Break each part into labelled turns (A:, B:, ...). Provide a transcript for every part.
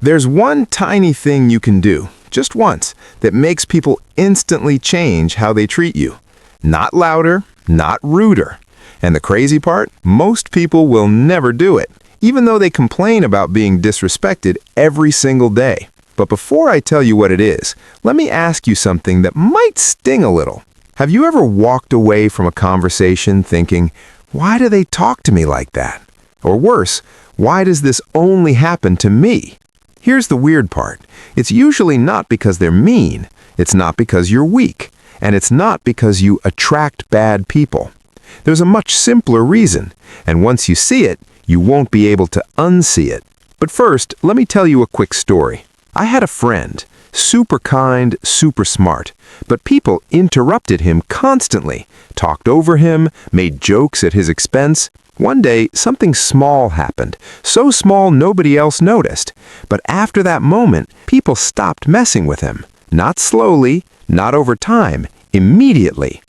A: There's one tiny thing you can do, just once, that makes people instantly change how they treat you. Not louder, not ruder. And the crazy part, most people will never do it, even though they complain about being disrespected every single day. But before I tell you what it is, let me ask you something that might sting a little. Have you ever walked away from a conversation thinking, why do they talk to me like that? Or worse, why does this only happen to me? Here's the weird part. It's usually not because they're mean. It's not because you're weak. And it's not because you attract bad people. There's a much simpler reason. And once you see it, you won't be able to unsee it. But first, let me tell you a quick story. I had a friend, super kind, super smart, but people interrupted him constantly, talked over him, made jokes at his expense. One day, something small happened, so small nobody else noticed. But after that moment, people stopped messing with him. Not slowly, not over time, immediately.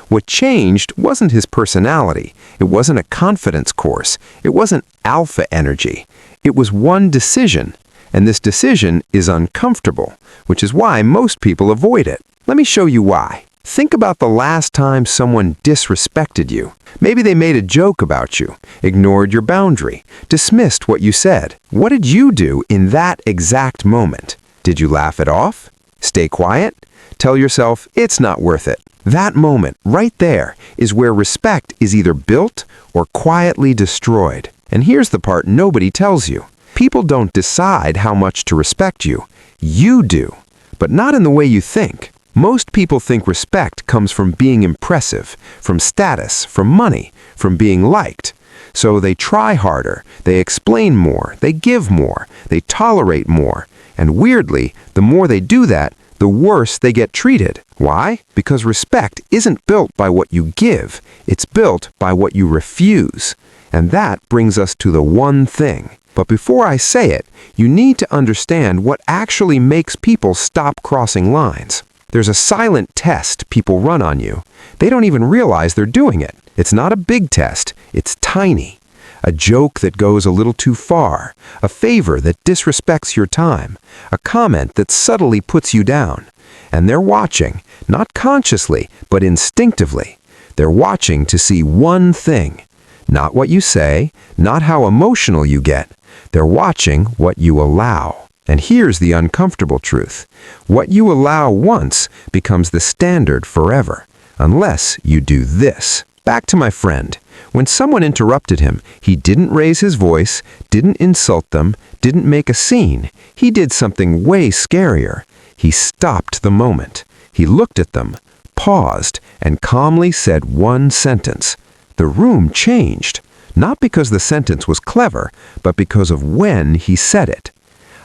A: What changed wasn't his personality. It wasn't a confidence course. It wasn't alpha energy. It was one decision. And this decision is uncomfortable, which is why most people avoid it. Let me show you why. Think about the last time someone disrespected you. Maybe they made a joke about you, ignored your boundary, dismissed what you said. What did you do in that exact moment? Did you laugh it off? Stay quiet? Tell yourself it's not worth it. That moment, right there, is where respect is either built or quietly destroyed. And here's the part nobody tells you. People don't decide how much to respect you. You do, but not in the way you think. Most people think respect comes from being impressive, from status, from money, from being liked. So they try harder, they explain more, they give more, they tolerate more. And weirdly, the more they do that, the worse they get treated. Why? Because respect isn't built by what you give, it's built by what you refuse. And that brings us to the one thing. But before I say it, you need to understand what actually makes people stop crossing lines. There's a silent test people run on you. They don't even realize they're doing it. It's not a big test, it's tiny. A joke that goes a little too far, a favor that disrespects your time, a comment that subtly puts you down. And they're watching, not consciously, but instinctively. They're watching to see one thing. Not what you say, not how emotional you get. They're watching what you allow. And here's the uncomfortable truth. What you allow once becomes the standard forever, unless you do this. Back to my friend. When someone interrupted him, he didn't raise his voice, didn't insult them, didn't make a scene. He did something way scarier. He stopped the moment. He looked at them, paused, and calmly said one sentence. The room changed, not because the sentence was clever, but because of when he said it.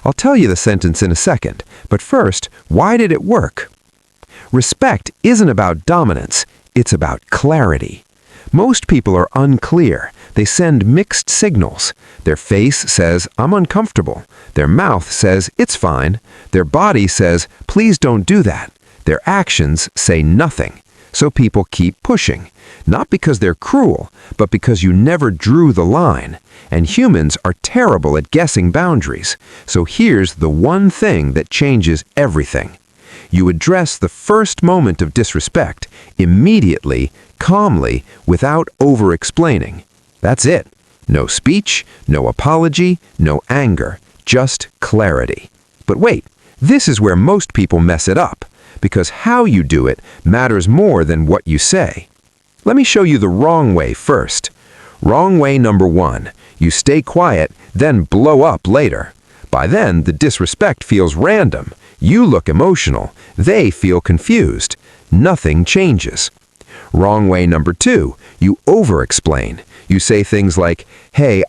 A: I'll tell you the sentence in a second, but first, why did it work? Respect isn't about dominance, it's about clarity. Most people are unclear. They send mixed signals. Their face says, I'm uncomfortable. Their mouth says, it's fine. Their body says, please don't do that. Their actions say nothing. So people keep pushing. Not because they're cruel, but because you never drew the line. And humans are terrible at guessing boundaries. So here's the one thing that changes everything. You address the first moment of disrespect immediately, calmly, without over-explaining. That's it. No speech, no apology, no anger, just clarity. But wait, this is where most people mess it up, because how you do it matters more than what you say. Let me show you the wrong way first. Wrong way number 1. You stay quiet, then blow up later. By then, the disrespect feels random. You look emotional. They feel confused. Nothing changes. Wrong way number 2. You over-explain. You say things like, hey,